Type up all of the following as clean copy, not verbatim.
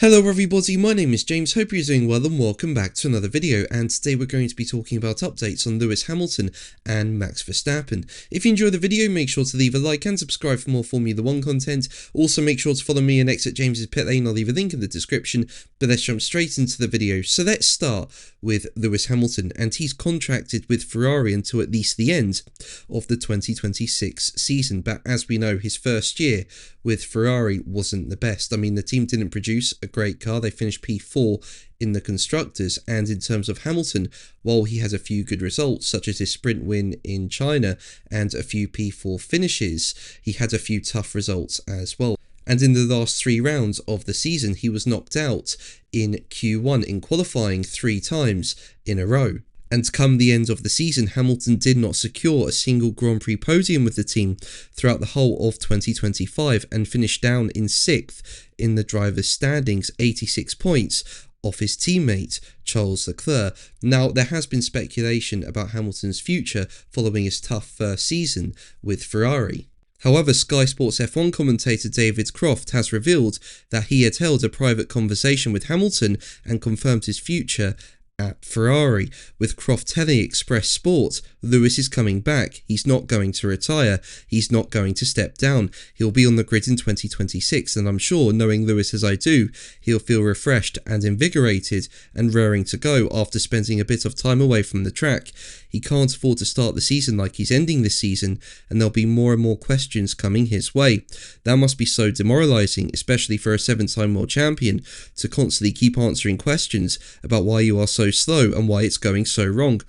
Hello everybody, my name is James, hope you're doing well and welcome back to another video, and today we're going to be talking about updates on Lewis Hamilton and Max Verstappen. If you enjoyed the video, make sure to leave a like and subscribe for more Formula 1 content. Also make sure to follow me and exit James's pit lane, I'll leave a link in the description, but let's jump straight into the video. So let's start with Lewis Hamilton, and he's contracted with Ferrari until at least the end of the 2026 season, but as we know, his first year with Ferrari wasn't the best. I mean, the team didn't produce a great car. They finished P4 in the constructors, and in terms of Hamilton, while he has a few good results such as his sprint win in China and a few P4 finishes, he had a few tough results as well. And in the last 3 rounds of the season, he was knocked out in Q1 in qualifying 3 times in a row. And come the end of the season, Hamilton did not secure a single Grand Prix podium with the team throughout the whole of 2025 and finished down in 6th in the drivers' standings, 86 points off his teammate Charles Leclerc. Now, there has been speculation about Hamilton's future following his tough first season with Ferrari. However, Sky Sports F1 commentator David Croft has revealed that he had held a private conversation with Hamilton and confirmed his future at Ferrari, with Croft telling Express Sport, Lewis is coming back, he's not going to retire, he's not going to step down, he'll be on the grid in 2026, and I'm sure, knowing Lewis as I do, he'll feel refreshed and invigorated and raring to go after spending a bit of time away from the track. He can't afford to start the season like he's ending this season, and there'll be more and more questions coming his way. That must be so demoralising, especially for a 7-time world champion, to constantly keep answering questions about why you are so slow and why it's going so wrong.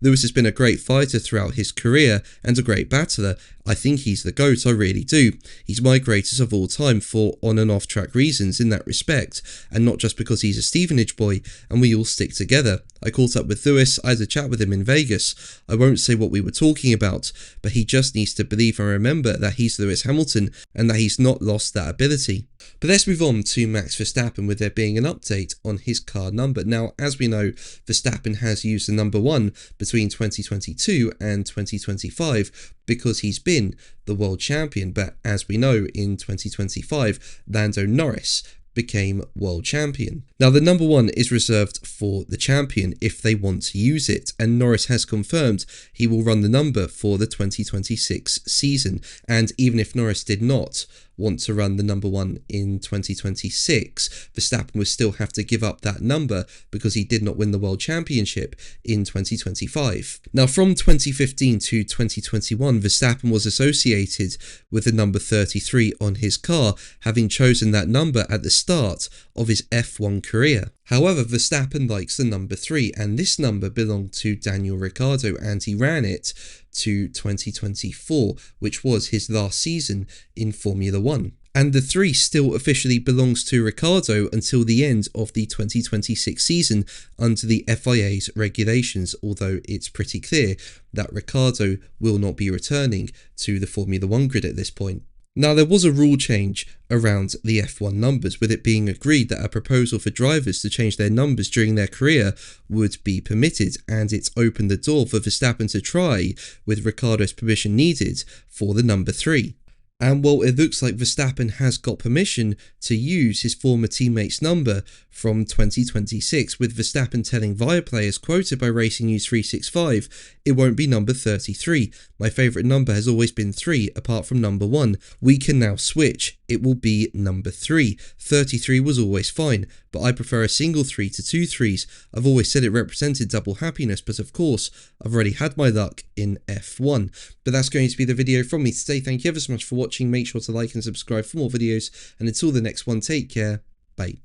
Lewis has been a great fighter throughout his career and a great battler. I think he's the GOAT, I really do. He's my greatest of all time for on and off track reasons in that respect, and not just because he's a Stevenage boy and we all stick together. I caught up with Lewis, I had a chat with him in Vegas. I won't say what we were talking about, but he just needs to believe and remember that he's Lewis Hamilton and that he's not lost that ability. But let's move on to Max Verstappen, with there being an update on his car number. Now, as we know, Verstappen has used the number 1 between 2022 and 2025 because he's been the world champion, but as we know, in 2025, Lando Norris became world champion. Now, the number 1 is reserved for the champion if they want to use it, and Norris has confirmed he will run the number for the 2026 season. And even if Norris did not want to run the number 1 in 2026, Verstappen would still have to give up that number because he did not win the world championship in 2025. Now, from 2015 to 2021, Verstappen was associated with the number 33 on his car, having chosen that number at the start of his F1 career. However, Verstappen likes the number 3, and this number belonged to Daniel Ricciardo, and he ran it to 2024, which was his last season in Formula 1. And the 3 still officially belongs to Ricciardo until the end of the 2026 season under the FIA's regulations, although it's pretty clear that Ricciardo will not be returning to the Formula 1 grid at this point. Now, there was a rule change around the F1 numbers, with it being agreed that a proposal for drivers to change their numbers during their career would be permitted, and it's opened the door for Verstappen to try, with Ricciardo's permission needed, for the number 3. And well, it looks like Verstappen has got permission to use his former teammate's number from 2026, with Verstappen telling Viaplay, as quoted by Racing News 365, it won't be number 33. My favourite number has always been 3, apart from number 1. We can now switch. It will be number 3. 33 was always fine, but I prefer a single 3 to 2 3s. I've always said it represented double happiness, but of course, I've already had my luck in F1. But that's going to be the video from me today. Thank you ever so much for watching. Make sure to like and subscribe for more videos, and until the next one, take care. Bye.